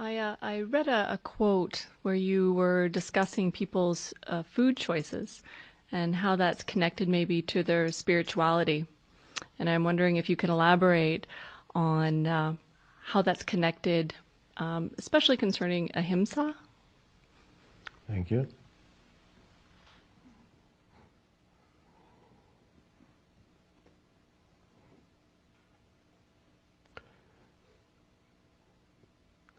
I read a quote where you were discussing people's food choices and how that's connected maybe to their spirituality. And I'm wondering if you can elaborate on how that's connected, especially concerning ahimsa. Thank you.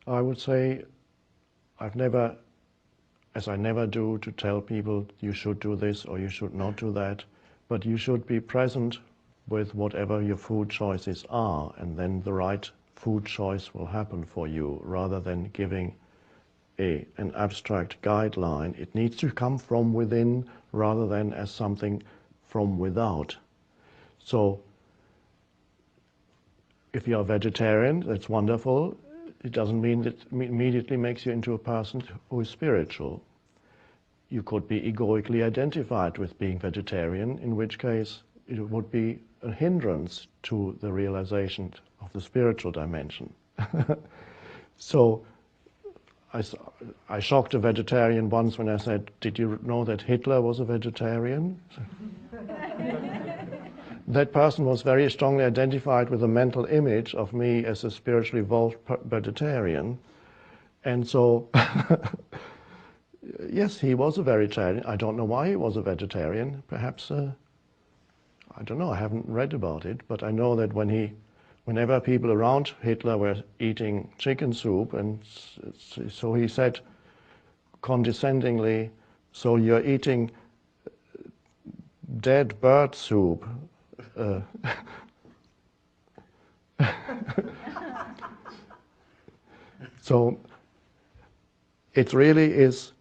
I would say I've never, as I never do, to tell people you should do this or you should not do that, but you should be present with whatever your food choices are, and then the right food choice will happen for you, rather than giving an abstract guideline. It needs to come from within rather than as something from without. So if you're a vegetarian, that's wonderful. It doesn't mean that it immediately makes you into a person who is spiritual. You could be egoically identified with being vegetarian, in which case it would be a hindrance to the realization of the spiritual dimension. So I shocked a vegetarian once when I said, "Did you know that Hitler was a vegetarian?" That person was very strongly identified with the mental image of me as a spiritually evolved vegetarian. And so, yes, he was a vegetarian. I don't know why he was a vegetarian. Perhaps, I don't know, I haven't read about it, but I know that whenever people around Hitler were eating chicken soup, and so he said condescendingly, "So you're eating dead bird soup." So it really is,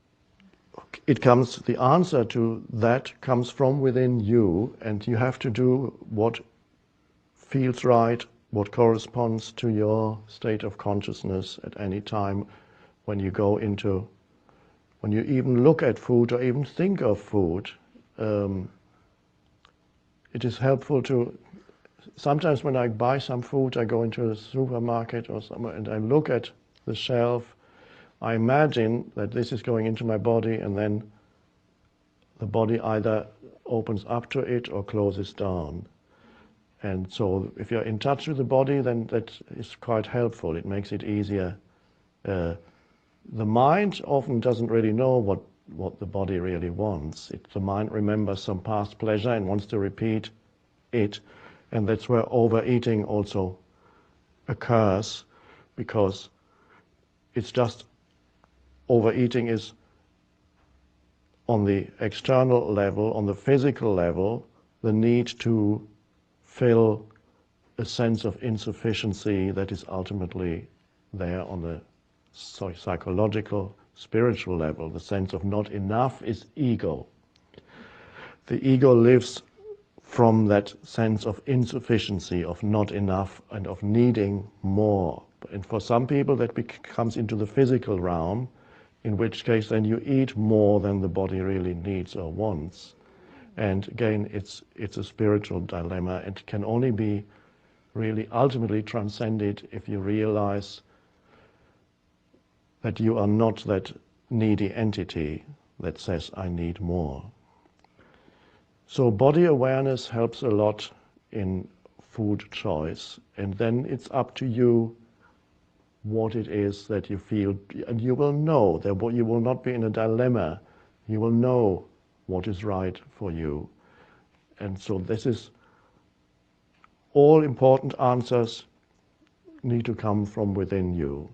the answer to that comes from within you, and you have to do what feels right, what corresponds to your state of consciousness at any time when you when you even look at food or even think of food. It is helpful to, sometimes when I buy some food, I go into a supermarket or somewhere and I look at the shelf. I imagine that this is going into my body, and then the body either opens up to it or closes down. And so if you're in touch with the body, then that is quite helpful. It makes it easier. The mind often doesn't really know what the body really wants. The mind remembers some past pleasure and wants to repeat it. And that's where overeating also occurs, because it's just, overeating is on the external level, on the physical level, the need to fill a sense of insufficiency that is ultimately there on the psychological, spiritual level. The sense of not enough is ego. The ego lives from that sense of insufficiency, of not enough, and of needing more. And for some people that comes into the physical realm, in which case then you eat more than the body really needs or wants. And again, it's a spiritual dilemma, and can only be really ultimately transcended if you realize that you are not that needy entity that says, "I need more." So body awareness helps a lot in food choice, and then it's up to you what it is that you feel, and you will know that you will not be in a dilemma. You will know what is right for you. And so this is, all important answers need to come from within you.